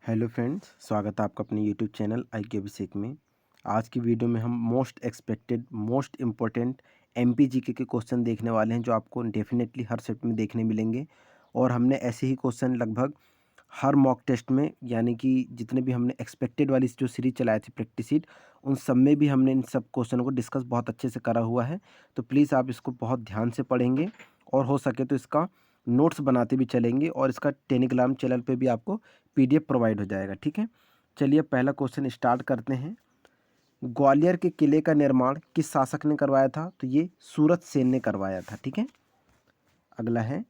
Hello friends, स्वागत है आपका अपने यूट्यूब चैनल IQ अभिषेक में। आज की वीडियो में हम most expected most important MPGK के क्वेश्चन देखने वाले हैं जो आपको डेफिनेटली हर शिफ्ट में देखने मिलेंगे। और हमने ऐसे ही क्वेश्चन लगभग हर मॉक टेस्ट में, यानी कि जितने भी हमने एक्सपेक्टेड वाली जो सीरीज चलाई थी प्रैक्टिस शीट, उन सब में भी हमने इन सब क्वेश्चनों को डिस्कस बहुत अच्छे से करा हुआ है। तो प्लीज़ आप इसको बहुत ध्यान से पढ़ेंगे और हो सके तो इसका नोट्स बनाते भी चलेंगे, और इसका टेलीग्राम चैनल पे भी आपको PDF प्रोवाइड हो जाएगा। ठीक है, चलिए पहला क्वेश्चन स्टार्ट करते हैं। ग्वालियर के किले का निर्माण किस शासक ने करवाया था? तो ये सूरत सेन ने करवाया था। ठीक है, अगला है,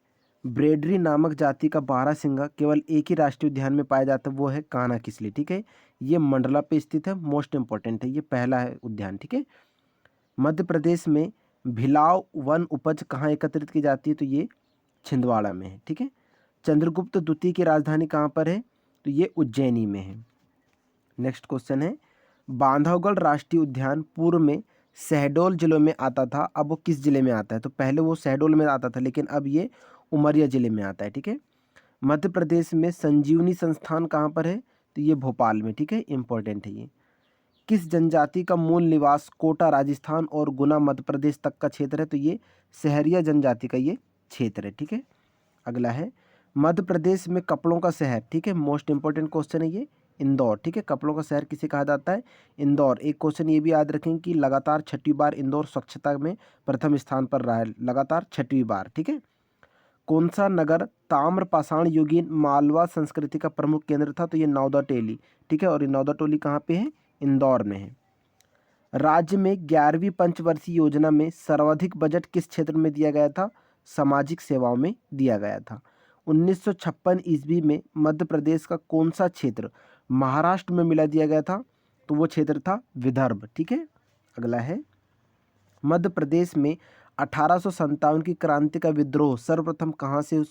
ब्रेडरी नामक जाति का बारहसिंगा केवल एक ही राष्ट्रीय उद्यान में पाया जाता है, वो है कान्हा किसली। ठीक है, ये मंडला पे स्थित है, मोस्ट इंपॉर्टेंट है, ये पहला है उद्यान। ठीक है, मध्य प्रदेश में भिलाव वन उपज कहाँ एकत्रित की जाती है? तो ये छिंदवाड़ा में है। ठीक है, चंद्रगुप्त द्वितीय की राजधानी कहाँ पर है? तो ये उज्जैनी में है। नेक्स्ट क्वेश्चन है, बांधवगढ़ राष्ट्रीय उद्यान पूर्व में शहडोल जिले में आता था, अब वो किस जिले में आता है? तो पहले वो शहडोल में आता था, लेकिन अब ये उमरिया जिले में आता है। ठीक है, मध्य प्रदेश में संजीवनी संस्थान कहाँ पर है? तो ये भोपाल में। ठीक है, इंपॉर्टेंट है ये। किस जनजाति का मूल निवास कोटा राजस्थान और गुना मध्य प्रदेश तक का क्षेत्र है? तो ये सहरिया जनजाति का ये क्षेत्र है। ठीक है, अगला है, मध्य प्रदेश में कपड़ों का शहर, ठीक है, मोस्ट इंपॉर्टेंट क्वेश्चन है ये, इंदौर। ठीक है, कपड़ों का शहर किसे कहा जाता है? इंदौर। एक क्वेश्चन ये भी याद रखें कि लगातार 6वीं बार इंदौर स्वच्छता में प्रथम स्थान पर रहा है, लगातार 6वीं बार। ठीक है, कौन सा नगर ताम्र पाषाण युगीन मालवा संस्कृति का प्रमुख केंद्र था? तो ये नौदा टेली। ठीक है, और ये नौदा टोली कहाँ पे है? इंदौर में है। राज्य में 11वीं पंचवर्षीय योजना में सर्वाधिक बजट किस क्षेत्र में दिया गया था? सामाजिक सेवाओं में दिया गया था। 1956 ईस्वी में मध्य प्रदेश का कौन सा क्षेत्र महाराष्ट्र में मिला दिया गया था? तो वो क्षेत्र था विदर्भ। ठीक है, अगला है, मध्य प्रदेश में 1857 की क्रांति का विद्रोह सर्वप्रथम कहाँ से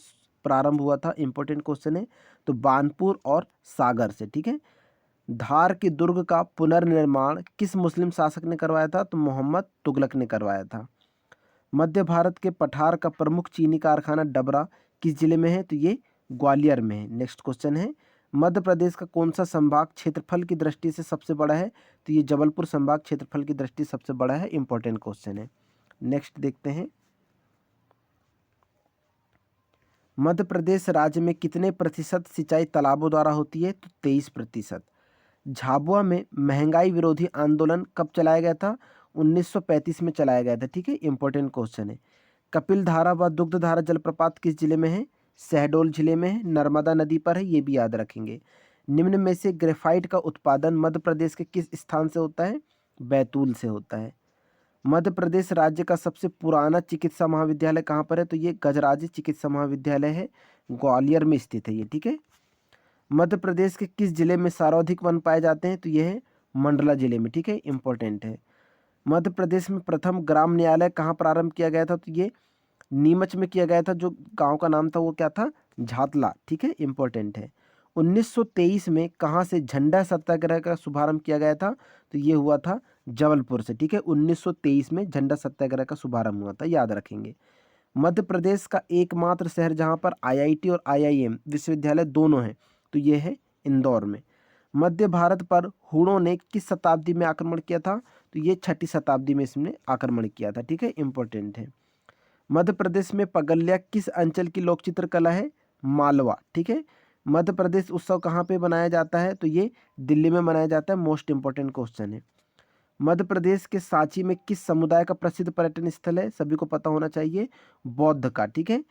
प्रारंभ हुआ था? इंपॉर्टेंट क्वेश्चन है। तो बानपुर और सागर से। ठीक है, धार के दुर्ग का पुनर्निर्माण किस मुस्लिम शासक ने करवाया था? तो मोहम्मद तुगलक ने करवाया था। मध्य भारत के पठार का प्रमुख चीनी कारखाना डबरा किस जिले में है? तो ये ग्वालियर में है। नेक्स्ट क्वेश्चन है, मध्य प्रदेश का कौन सा संभाग क्षेत्रफल की दृष्टि से सबसे बड़ा है? तो ये जबलपुर संभाग क्षेत्रफल की दृष्टि से सबसे बड़ा है। इंपॉर्टेंट क्वेश्चन है। नेक्स्ट देखते हैं, मध्य प्रदेश राज्य में कितने प्रतिशत सिंचाई तालाबों द्वारा होती है? तो 23%। झाबुआ में महंगाई विरोधी आंदोलन कब चलाया गया था? 1935 में चलाया गया था। ठीक है, इंपॉर्टेंट क्वेश्चन है। कपिल धारा व दुग्ध धारा जलप्रपात किस जिले में है? शहडोल जिले में है, नर्मदा नदी पर है, ये भी याद रखेंगे। निम्न में से ग्रेफाइट का उत्पादन मध्य प्रदेश के किस स्थान से होता है? बैतूल से होता है। मध्य प्रदेश राज्य का सबसे पुराना चिकित्सा महाविद्यालय कहाँ पर है? तो ये गजराज चिकित्सा महाविद्यालय है, ग्वालियर में स्थित है ये। ठीक है, मध्य प्रदेश के किस जिले में सर्वाधिक वन पाए जाते हैं? तो यह है मंडला जिले में। ठीक है, इंपॉर्टेंट है। मध्य प्रदेश में प्रथम ग्राम न्यायालय कहाँ प्रारंभ किया गया था? तो ये नीमच में किया गया था। जो गांव का नाम था वो क्या था? झातला। ठीक है, इंपॉर्टेंट है। 1923 में कहाँ से झंडा सत्याग्रह का शुभारंभ किया गया था? तो ये हुआ था जबलपुर से। ठीक है, 1923 में झंडा सत्याग्रह का शुभारंभ हुआ था, याद रखेंगे। मध्य प्रदेश का एकमात्र शहर जहाँ पर IIT और IIM विश्वविद्यालय दोनों हैं, तो ये है इंदौर में। मध्य भारत पर हुणों ने किस शताब्दी में आक्रमण किया था? तो ये 6वीं शताब्दी में इसने आक्रमण किया था। ठीक है, इंपॉर्टेंट है। मध्य प्रदेश में पगल्या किस अंचल की लोक चित्रकला है? मालवा। ठीक है, मध्य प्रदेश उत्सव कहाँ पे मनाया जाता है? तो ये दिल्ली में मनाया जाता है। मोस्ट इंपॉर्टेंट क्वेश्चन है। मध्य प्रदेश के सांची में किस समुदाय का प्रसिद्ध पर्यटन स्थल है? सभी को पता होना चाहिए, बौद्ध का। ठीक है,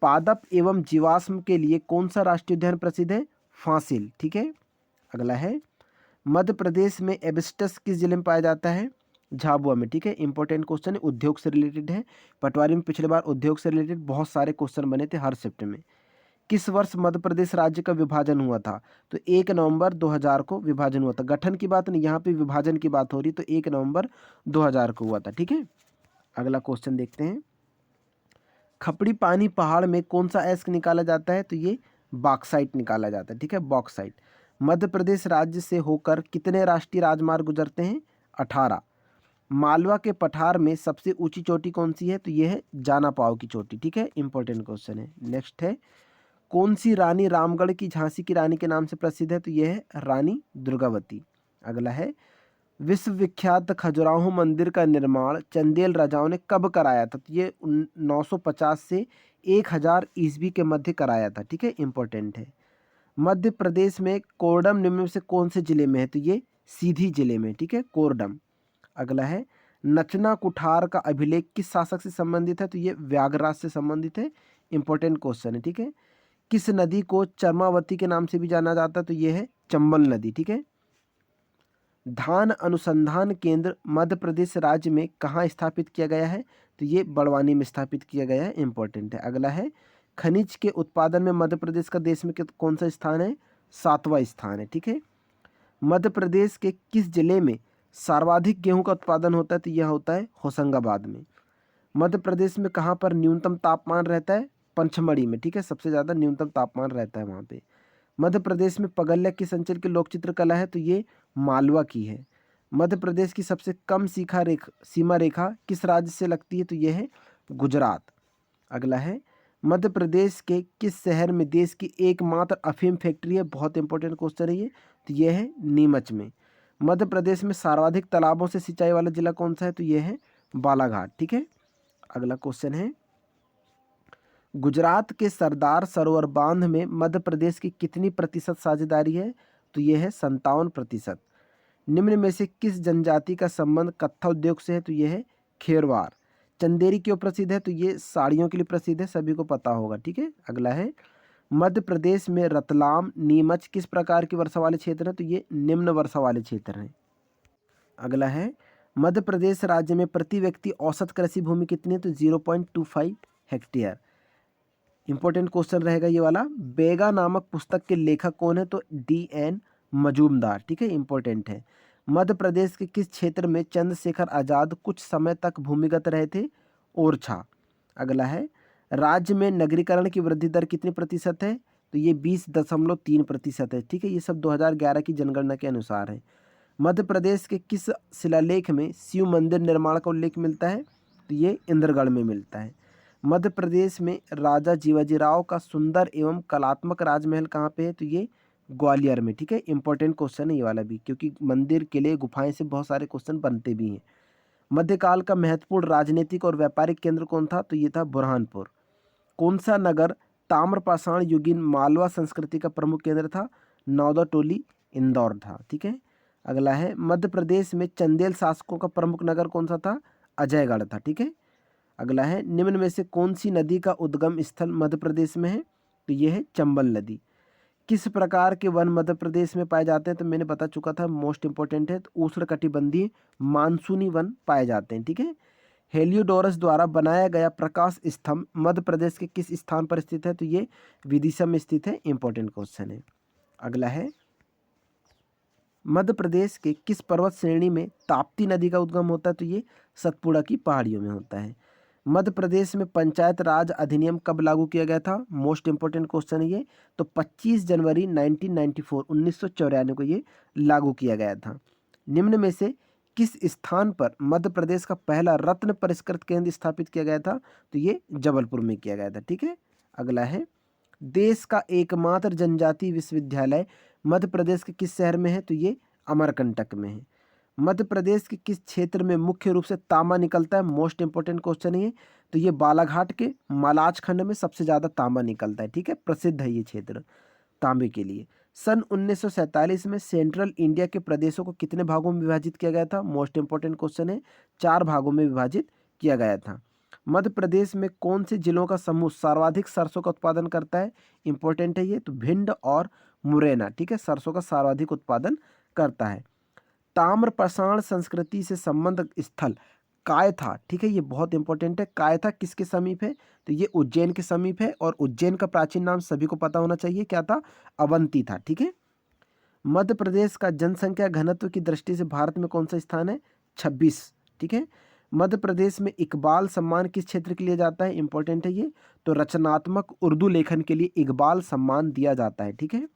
पादप एवं जीवाश्म के लिए कौन सा राष्ट्रीय उद्यान प्रसिद्ध है? फांसिल। ठीक है, अगला है, मध्य प्रदेश में एबिस्टस किस जिले में पाया जाता है? झाबुआ में। ठीक है, इंपॉर्टेंट क्वेश्चन है, उद्योग से रिलेटेड है। पटवारी में पिछले बार उद्योग से रिलेटेड बहुत सारे क्वेश्चन बने थे हर शिफ्ट में। किस वर्ष मध्य प्रदेश राज्य का विभाजन हुआ था? तो 1 नवंबर 2000 को विभाजन हुआ था। गठन की बात नहीं, यहाँ पे विभाजन की बात हो रही, तो 1 नवंबर 2000 को हुआ था। ठीक है, अगला क्वेश्चन देखते हैं, खपड़ी पानी पहाड़ में कौन सा अयस्क निकाला जाता है? तो ये बॉक्साइट निकाला जाता है। ठीक है, बॉक्साइट। मध्य प्रदेश राज्य से होकर कितने राष्ट्रीय राजमार्ग गुजरते हैं? 18। मालवा के पठार में सबसे ऊंची चोटी कौन सी है? तो ये है जाना पाव की चोटी। ठीक है, इंपॉर्टेंट क्वेश्चन है। नेक्स्ट है, कौन सी रानी रामगढ़ की झांसी की रानी के नाम से प्रसिद्ध है? तो यह है रानी दुर्गावती। अगला है, विश्व विख्यात खजुराहो मंदिर का निर्माण चंदेल राजाओं ने कब कराया था? तो ये 950 से 1000 ईस्वी के मध्य कराया था। ठीक है, इंपॉर्टेंट है। मध्य प्रदेश में कोरडम निम्न में से कौन से जिले में है? तो ये सीधी जिले में। ठीक है, कोरडम। अगला है, नचना कुठार का अभिलेख किस शासक से संबंधित है? तो ये व्याघ्रराज से संबंधित है। इंपॉर्टेंट क्वेश्चन है। ठीक है, किस नदी को चर्मावती के नाम से भी जाना जाता है? तो ये है चंबल नदी। ठीक है, धान अनुसंधान केंद्र मध्य प्रदेश राज्य में कहाँ स्थापित किया गया है? तो ये बड़वानी में स्थापित किया गया है। इंपॉर्टेंट है। अगला है, खनिज के उत्पादन में मध्य प्रदेश का देश में कौन सा स्थान है? 7वां स्थान है। ठीक है, मध्य प्रदेश के किस जिले में सर्वाधिक गेहूं का उत्पादन होता है? तो यह होता है होशंगाबाद में। मध्य प्रदेश में कहाँ पर न्यूनतम तापमान रहता है? पंचमढ़ी में। ठीक है, सबसे ज़्यादा न्यूनतम तापमान रहता है वहाँ पे। मध्य प्रदेश में पगल्या किस अंचल की लोक चित्रकला है? तो ये मालवा की है। मध्य प्रदेश की सबसे कम सीमा रेखा किस राज्य से लगती है? तो ये है गुजरात। अगला है, मध्य प्रदेश के किस शहर में देश की एकमात्र अफीम फैक्ट्री है? बहुत इंपॉर्टेंट क्वेश्चन है ये। तो ये है नीमच में। मध्य प्रदेश में सर्वाधिक तालाबों से सिंचाई वाला जिला कौन सा है? तो ये है बालाघाट। ठीक है, अगला क्वेश्चन है, गुजरात के सरदार सरोवर बांध में मध्य प्रदेश की कितनी प्रतिशत साझेदारी है? तो यह है 57%। निम्न में से किस जनजाति का संबंध कत्था उद्योग से है? तो यह है खेरवार। चंदेरी क्यों प्रसिद्ध है? तो ये साड़ियों के लिए प्रसिद्ध है, सभी को पता होगा। ठीक है, अगला है, मध्य प्रदेश में रतलाम नीमच किस प्रकार की वर्षा वाले क्षेत्र हैं? तो ये निम्न वर्षा वाले क्षेत्र हैं। अगला है, मध्य प्रदेश राज्य में प्रति व्यक्ति औसत कृषि भूमि कितनी है? तो 0.25 हेक्टेयर। इंपॉर्टेंट क्वेश्चन रहेगा ये वाला। बेगा नामक पुस्तक के लेखक कौन है? तो DN मजूमदार। ठीक है, इंपॉर्टेंट है। मध्य प्रदेश के किस क्षेत्र में चंद्रशेखर आजाद कुछ समय तक भूमिगत रहे थे? ओरछा। अगला है, राज्य में नगरीकरण की वृद्धि दर कितनी प्रतिशत है? तो ये 20.3% है। ठीक है, ये सब 2011 की जनगणना के अनुसार है। मध्य प्रदेश के किस शिलालेख में शिव मंदिर निर्माण का उल्लेख मिलता है? तो ये इंद्रगढ़ में मिलता है। मध्य प्रदेश में राजा जीवाजीराव का सुंदर एवं कलात्मक राजमहल कहाँ पे है? तो ये ग्वालियर में। ठीक है, इंपॉर्टेंट क्वेश्चन है ये वाला भी, क्योंकि मंदिर किले गुफाएं से बहुत सारे क्वेश्चन बनते भी हैं। मध्यकाल का महत्वपूर्ण राजनीतिक और व्यापारिक केंद्र कौन था? तो ये था बुरहानपुर। कौन सा नगर ताम्रपाषाण युगीन मालवा संस्कृति का प्रमुख केंद्र था? नौदाटोली इंदौर था। ठीक है, अगला है, मध्य प्रदेश में चंदेल शासकों का प्रमुख नगर कौन सा था? अजयगढ़ था। ठीक है, अगला है, निम्न में से कौन सी नदी का उद्गम स्थल मध्य प्रदेश में है? तो ये है चंबल नदी। किस प्रकार के वन मध्य प्रदेश में पाए जाते हैं? तो मैंने बता चुका था, मोस्ट इंपॉर्टेंट है। तो उष्णकटिबंधीय मानसूनी वन पाए जाते हैं। ठीक है, हेलियोडोरस द्वारा बनाया गया प्रकाश स्तंभ मध्य प्रदेश के किस स्थान पर स्थित है? तो ये विदिशा में स्थित है। इंपॉर्टेंट क्वेश्चन है। अगला है, मध्य प्रदेश के किस पर्वत श्रेणी में ताप्ती नदी का उद्गम होता है? तो ये सतपुड़ा की पहाड़ियों में होता है। मध्य प्रदेश में पंचायत राज अधिनियम कब लागू किया गया था? मोस्ट इंपॉर्टेंट क्वेश्चन है ये। तो 25 जनवरी 1994 को ये लागू किया गया था। निम्न में से किस स्थान पर मध्य प्रदेश का पहला रत्न परिष्कृत केंद्र स्थापित किया गया था? तो ये जबलपुर में किया गया था। ठीक है, अगला है, देश का एकमात्र जनजातीय विश्वविद्यालय मध्य प्रदेश के किस शहर में है? तो ये अमरकंटक में है। मध्य प्रदेश के किस क्षेत्र में मुख्य रूप से तांबा निकलता है? मोस्ट इंपॉर्टेंट क्वेश्चन है ये। तो ये बालाघाट के मालाच खंड में सबसे ज़्यादा तांबा निकलता है। ठीक है, प्रसिद्ध है ये क्षेत्र तांबे के लिए। सन 1947 में सेंट्रल इंडिया के प्रदेशों को कितने भागों में विभाजित किया गया था? मोस्ट इंपॉर्टेंट क्वेश्चन है, 4 भागों में विभाजित किया गया था। मध्य प्रदेश में कौन से जिलों का समूह सर्वाधिक सरसों का उत्पादन करता है? इंपॉर्टेंट है ये। तो भिंड और मुरैना। ठीक है, सरसों का सर्वाधिक उत्पादन करता है। ताम्रपाषाण संस्कृति से संबंध स्थल कायथा। ठीक है, ये बहुत इंपॉर्टेंट है। कायथा किसके समीप है? तो ये उज्जैन के समीप है, और उज्जैन का प्राचीन नाम सभी को पता होना चाहिए, क्या था? अवंती था। ठीक है, मध्य प्रदेश का जनसंख्या घनत्व की दृष्टि से भारत में कौन सा स्थान है? 26। ठीक है, मध्य प्रदेश में इकबाल सम्मान किस क्षेत्र के लिए जाता है? इंपॉर्टेंट है ये। तो रचनात्मक उर्दू लेखन के लिए इकबाल सम्मान दिया जाता है। ठीक है,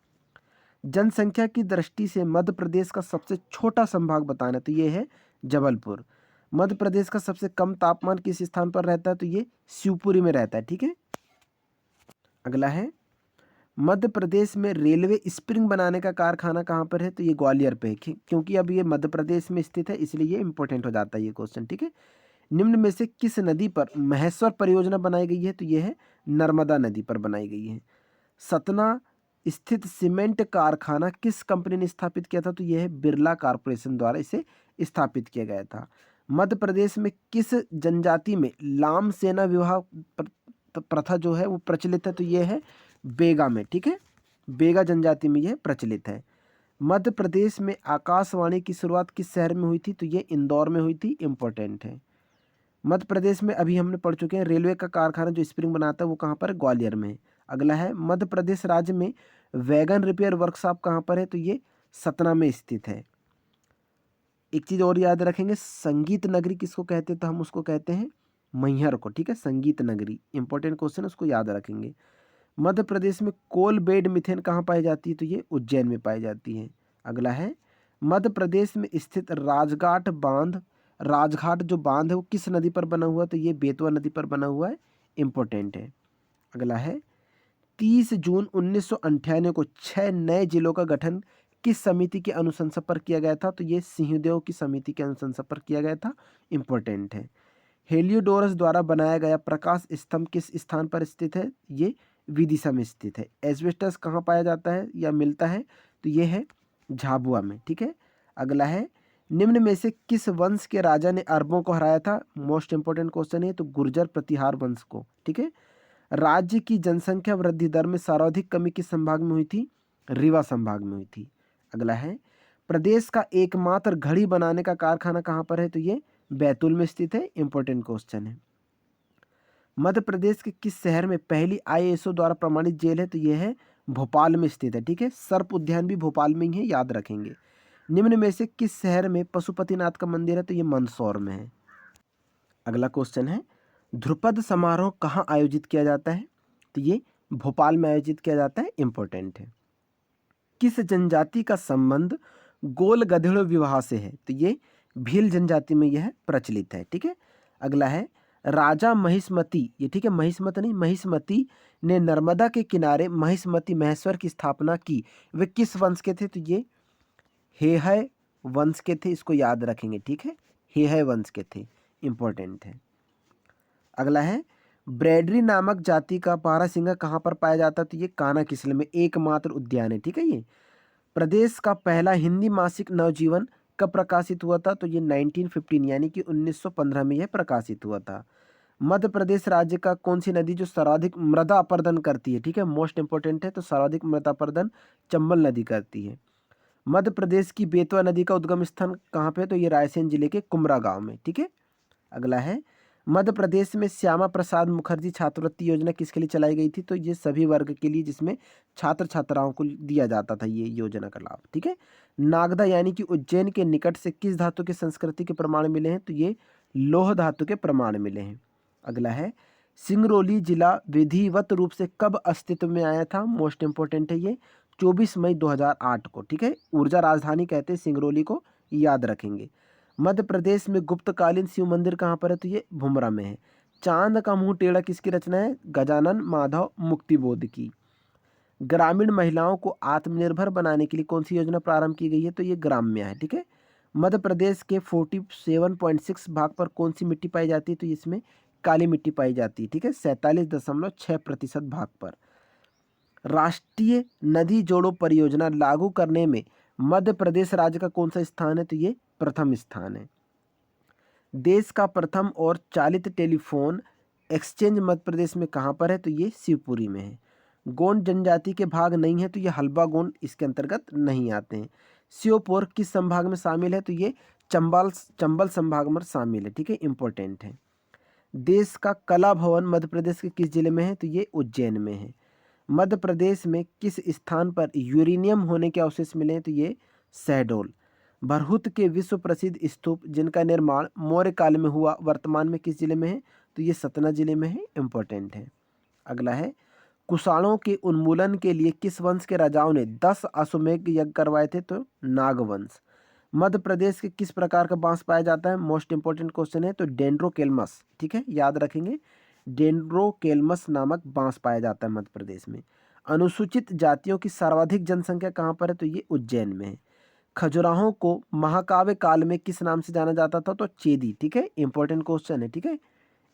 जनसंख्या की दृष्टि से मध्य प्रदेश का सबसे छोटा संभाग बताना, तो ये है जबलपुर। मध्य प्रदेश का सबसे कम तापमान किस स्थान पर रहता है? तो ये शिवपुरी में रहता है। ठीक है, अगला है, मध्य प्रदेश में रेलवे स्प्रिंग बनाने का कारखाना कहाँ पर है? तो ये ग्वालियर पे है, क्योंकि अब ये मध्य प्रदेश में स्थित है, इसलिए ये इंपॉर्टेंट हो जाता है ये क्वेश्चन, ठीक है। निम्न में से किस नदी पर महेश्वर परियोजना बनाई गई है? तो ये है नर्मदा नदी पर बनाई गई है। सतना स्थित सीमेंट कारखाना किस कंपनी ने स्थापित किया था? तो यह है बिरला कॉर्पोरेशन द्वारा इसे स्थापित किया गया था। मध्य प्रदेश में किस जनजाति में लाम सेना विवाह प्रथा जो है वो प्रचलित है? तो ये है बेगा में, ठीक है, बेगा जनजाति में यह प्रचलित है। मध्य प्रदेश में आकाशवाणी की शुरुआत किस शहर में हुई थी? तो ये इंदौर में हुई थी, इंपॉर्टेंट है। मध्य प्रदेश में अभी हमने पढ़ चुके हैं रेलवे का कारखाना जो स्प्रिंग बनाता है वो कहाँ पर है? ग्वालियर में है। अगला है मध्य प्रदेश राज्य में वैगन रिपेयर वर्कशॉप कहाँ पर है? तो ये सतना में स्थित है। एक चीज़ और याद रखेंगे, संगीत नगरी किसको कहते हैं? तो हम उसको कहते हैं मैहर को, ठीक है, संगीत नगरी, इंपॉर्टेंट क्वेश्चन है, उसको याद रखेंगे। मध्य प्रदेश में कोल बेड मिथेन कहाँ पाई जाती है? तो ये उज्जैन में पाई जाती है। अगला है मध्य प्रदेश में स्थित राजघाट जो बांध है वो किस नदी पर बना हुआ है? तो ये बेतवा नदी पर बना हुआ है, इंपॉर्टेंट है। अगला है 30 जून 1998 को 6 नए जिलों का गठन किस समिति के अनुशंसा पर किया गया था? तो ये सिंहदेव की समिति के अनुशंसा पर किया गया था, इंपॉर्टेंट है। हेलियोडोरस द्वारा बनाया गया प्रकाश स्तंभ किस स्थान पर स्थित है? ये विदिशा में स्थित है। एस्बेस्टस कहाँ पाया जाता है या मिलता है? तो ये है झाबुआ में, ठीक है। अगला है निम्न में से किस वंश के राजा ने अरबों को हराया था? मोस्ट इंपॉर्टेंट क्वेश्चन है, तो गुर्जर प्रतिहार वंश को, ठीक है। राज्य की जनसंख्या वृद्धि दर में सर्वाधिक कमी किस संभाग में हुई थी? रीवा संभाग में हुई थी। अगला है प्रदेश का एकमात्र घड़ी बनाने का कारखाना कहाँ पर है? तो ये बैतूल में स्थित है, इंपॉर्टेंट क्वेश्चन है। मध्य प्रदेश के किस शहर में पहली ISO द्वारा प्रमाणित जेल है? तो यह है भोपाल में स्थित है, ठीक है। सर्प उद्यान भी भोपाल में ही है, याद रखेंगे। निम्न में से किस शहर में पशुपतिनाथ का मंदिर है? तो ये मंदसौर में है। अगला क्वेश्चन है ध्रुपद समारोह कहाँ आयोजित किया जाता है? तो ये भोपाल में आयोजित किया जाता है, इंपॉर्टेंट है। किस जनजाति का संबंध गोल गधेड़ों विवाह से है? तो ये भील जनजाति में यह प्रचलित है, ठीक है। अगला है राजा महिष्मती, ये ठीक है, महिष्मत नहीं, महिष्मती ने नर्मदा के किनारे महिष्मती महेश्वर की स्थापना की। वे किस वंश के थे? तो ये हेहय वंश के थे, इसको याद रखेंगे, ठीक है, हेहय वंश के थे, इंपॉर्टेंट है। अगला है ब्रैडरी नामक जाति का बारहसिंगा कहाँ पर पाया जाता है? तो ये कान्हा किस्ले में एकमात्र उद्यान है, ठीक है। ये प्रदेश का पहला हिंदी मासिक नवजीवन कब प्रकाशित हुआ था? तो ये 1915 यानी कि 1915 में यह प्रकाशित हुआ था। मध्य प्रदेश राज्य का कौन सी नदी जो सर्वाधिक मृदा अपरदन करती है? ठीक है, मोस्ट इंपोर्टेंट है, तो सर्वाधिक मृदा अपरदन चंबल नदी करती है। मध्य प्रदेश की बेतवा नदी का उद्गम स्थान कहाँ पे है? तो ये रायसेन जिले के कुमरा गांव में, ठीक है। अगला है मध्य प्रदेश में श्यामा प्रसाद मुखर्जी छात्रवृत्ति योजना किसके लिए चलाई गई थी? तो ये सभी वर्ग के लिए जिसमें छात्र छात्राओं को दिया जाता था ये योजना का लाभ, ठीक है। नागदा यानी कि उज्जैन के निकट से किस धातु के संस्कृति के प्रमाण मिले हैं? तो ये लौह धातु के प्रमाण मिले हैं। अगला है सिंगरौली जिला विधिवत रूप से कब अस्तित्व में आया था? मोस्ट इंपोर्टेंट है ये 24 मई 2008 को, ठीक है। ऊर्जा राजधानी कहते हैं सिंगरौली को, याद रखेंगे। मध्य प्रदेश में गुप्तकालीन शिव मंदिर कहाँ पर है? तो ये भुमरा में है। चांद का मुंह टेढ़ा किसकी रचना है? गजानन माधव मुक्तिबोध की। ग्रामीण महिलाओं को आत्मनिर्भर बनाने के लिए कौन सी योजना प्रारंभ की गई है? तो ये ग्राम्य है, ठीक है। मध्य प्रदेश के 47.6 भाग पर कौन सी मिट्टी पाई जाती है? तो इसमें काली मिट्टी पाई जाती है, ठीक है, 47.6% भाग पर। राष्ट्रीय नदी जोड़ो परियोजना लागू करने में मध्य प्रदेश राज्य का कौन सा स्थान है? तो ये प्रथम स्थान है। देश का प्रथम और चालित टेलीफोन एक्सचेंज मध्य प्रदेश में कहाँ पर है? तो ये शिवपुरी में है। गोंड जनजाति के भाग नहीं है, तो ये हल्बा गोंड इसके अंतर्गत नहीं आते हैं। श्योपुर किस संभाग में शामिल है? तो ये चंबल संभाग में शामिल है, ठीक है, इंपॉर्टेंट है। देश का कला भवन मध्य प्रदेश के किस जिले में है? तो ये उज्जैन में है। मध्य प्रदेश में किस स्थान पर यूरेनियम होने के अवशेष मिले हैं? तो ये शहडोल। भरहुत के विश्व प्रसिद्ध स्तूप जिनका निर्माण मौर्य काल में हुआ वर्तमान में किस जिले में है? तो ये सतना जिले में है, इंपॉर्टेंट है। अगला है कुषाणों के उन्मूलन के लिए किस वंश के राजाओं ने 10 अश्वमेध यज्ञ करवाए थे? तो नागवंश। मध्य प्रदेश के किस प्रकार का बांस पाया जाता है? मोस्ट इंपोर्टेंट क्वेश्चन है, तो डेंड्रोकेल्मस, ठीक है, याद रखेंगे। डेंड्रोकेल्मस नामक बांस पाया जाता है मध्य प्रदेश में। अनुसूचित जातियों की सर्वाधिक जनसंख्या कहाँ पर है? तो ये उज्जैन में है। खजुराहों को महाकाव्य काल में किस नाम से जाना जाता था? तो चेदी। ठीक है, इंपॉर्टेंट क्वेश्चन है। ठीक है,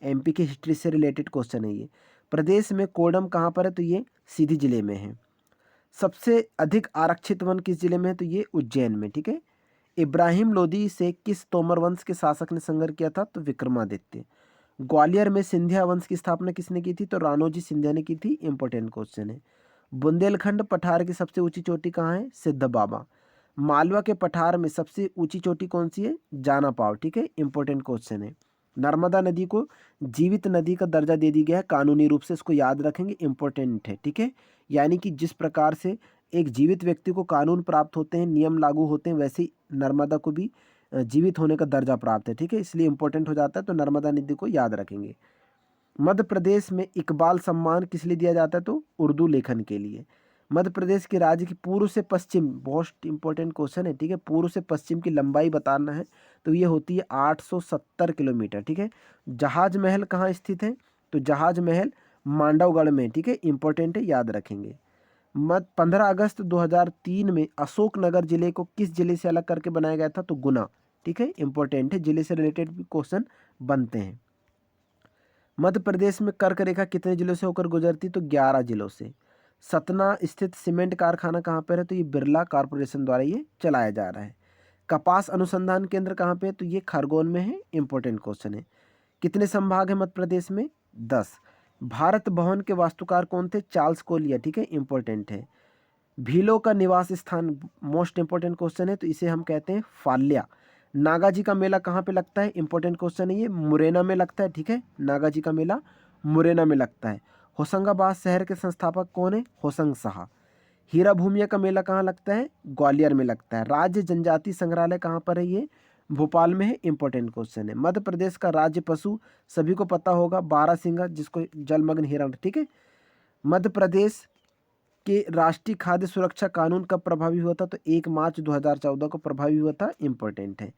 एमपी की हिस्ट्री से रिलेटेड क्वेश्चन है ये। प्रदेश में कोडम कहाँ पर है? तो ये सीधी जिले में है। सबसे अधिक आरक्षित वन किस जिले में है? तो ये उज्जैन में। ठीक है, इब्राहिम लोदी से किस तोमर वंश के शासक ने संघर्ष किया था? तो विक्रमादित्य। ग्वालियर में सिंधिया वंश की स्थापना किसने की थी? तो राणोजी सिंधिया ने की थी। इंपॉर्टेंट क्वेश्चन है। बुंदेलखंड पठार की सबसे ऊंची चोटी कहाँ है? सिद्ध बाबा। मालवा के पठार में सबसे ऊंची चोटी कौन सी है? जाना पाव। ठीक है, इंपॉर्टेंट क्वेश्चन है। नर्मदा नदी को जीवित नदी का दर्जा दे दी गया है कानूनी रूप से, इसको याद रखेंगे, इंपॉर्टेंट है। ठीक है, यानी कि जिस प्रकार से एक जीवित व्यक्ति को कानून प्राप्त होते हैं, नियम लागू होते हैं, वैसे ही नर्मदा को भी जीवित होने का दर्जा प्राप्त है। ठीक है, इसलिए इंपॉर्टेंट हो जाता है, तो नर्मदा नदी को याद रखेंगे। मध्य प्रदेश में इकबाल सम्मान किस लिए दिया जाता है? तो उर्दू लेखन के लिए। मध्य प्रदेश के राज्य की पूर्व से पश्चिम, बहुत इंपॉर्टेंट क्वेश्चन है। ठीक है, पूर्व से पश्चिम की लंबाई बताना है, तो ये होती है 870 किलोमीटर। ठीक है, जहाज महल कहाँ स्थित है? तो जहाज महल मांडवगढ़ में। ठीक है, इंपॉर्टेंट है, याद रखेंगे। 15 अगस्त 2003 में अशोकनगर जिले को किस जिले से अलग करके बनाया गया था? तो गुना। ठीक है, इंपॉर्टेंट है, जिले से रिलेटेड भी क्वेश्चन बनते हैं। मध्य प्रदेश में कर्क रेखा कितने जिलों से होकर गुजरती? तो 11 जिलों से। सतना स्थित सीमेंट कारखाना कहाँ पर है? तो ये बिरला कॉरपोरेशन द्वारा ये चलाया जा रहा है। कपास अनुसंधान केंद्र कहाँ पे है? तो ये खरगोन में है। इंपॉर्टेंट क्वेश्चन है। कितने संभाग है मध्य प्रदेश में? 10। भारत भवन के वास्तुकार कौन थे? चार्ल्स कोलिया। ठीक है, इंपॉर्टेंट है। भीलों का निवास स्थान, मोस्ट इंपॉर्टेंट क्वेश्चन है, तो इसे हम कहते हैं फाल्या। नागा जी का मेला कहाँ पे लगता है? इंपॉर्टेंट क्वेश्चन है ये, मुरैना में लगता है। ठीक है, नागा जी का मेला मुरैना में लगता है। होशंगाबाद शहर के संस्थापक कौन है? होशंग शाह। हीरा भूमिया का मेला कहाँ लगता है? ग्वालियर में लगता है। राज्य जनजाति संग्रहालय कहाँ पर है? ये भोपाल में है। इंपॉर्टेंट क्वेश्चन है। मध्य प्रदेश का राज्य पशु सभी को पता होगा, बारहसिंगा, जिसको जलमग्न हिरण। ठीक है, मध्य प्रदेश के राष्ट्रीय खाद्य सुरक्षा कानून कब प्रभावी हुआ था? तो 1 मार्च 2014 को प्रभावी हुआ था। इंपॉर्टेंट है।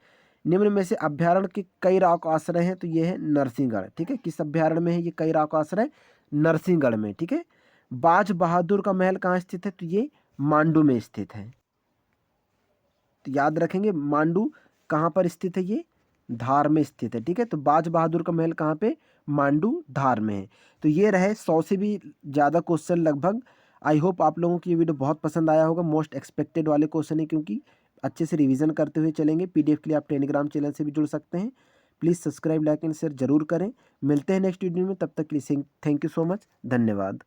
निम्न में से अभ्यारण्य के कई राक आश्रय हैं, तो ये है नरसिंहगढ़। ठीक है, किस अभ्यारण्य में है ये कई राक आश्रय? नरसिंहगढ़ में। ठीक है, बाज बहादुर का महल कहाँ स्थित है? तो ये मांडू में स्थित है। तो याद रखेंगे, मांडू कहाँ पर स्थित है? ये धार में स्थित है। ठीक है, तो बाज बहादुर का महल कहाँ पे? मांडू, धार में है। तो ये रहे 100 से भी ज़्यादा क्वेश्चन लगभग। आई होप आप लोगों को ये वीडियो बहुत पसंद आया होगा। मोस्ट एक्सपेक्टेड वाले क्वेश्चन है, क्योंकि अच्छे से रिवीजन करते हुए चलेंगे। पीडीएफ के लिए आप टेलीग्राम चैनल से भी जुड़ सकते हैं। Please subscribe, like and share जरूर करें। मिलते हैं नेक्स्ट वीडियो में, तब तक के लिए थैंक यू सो मच, धन्यवाद।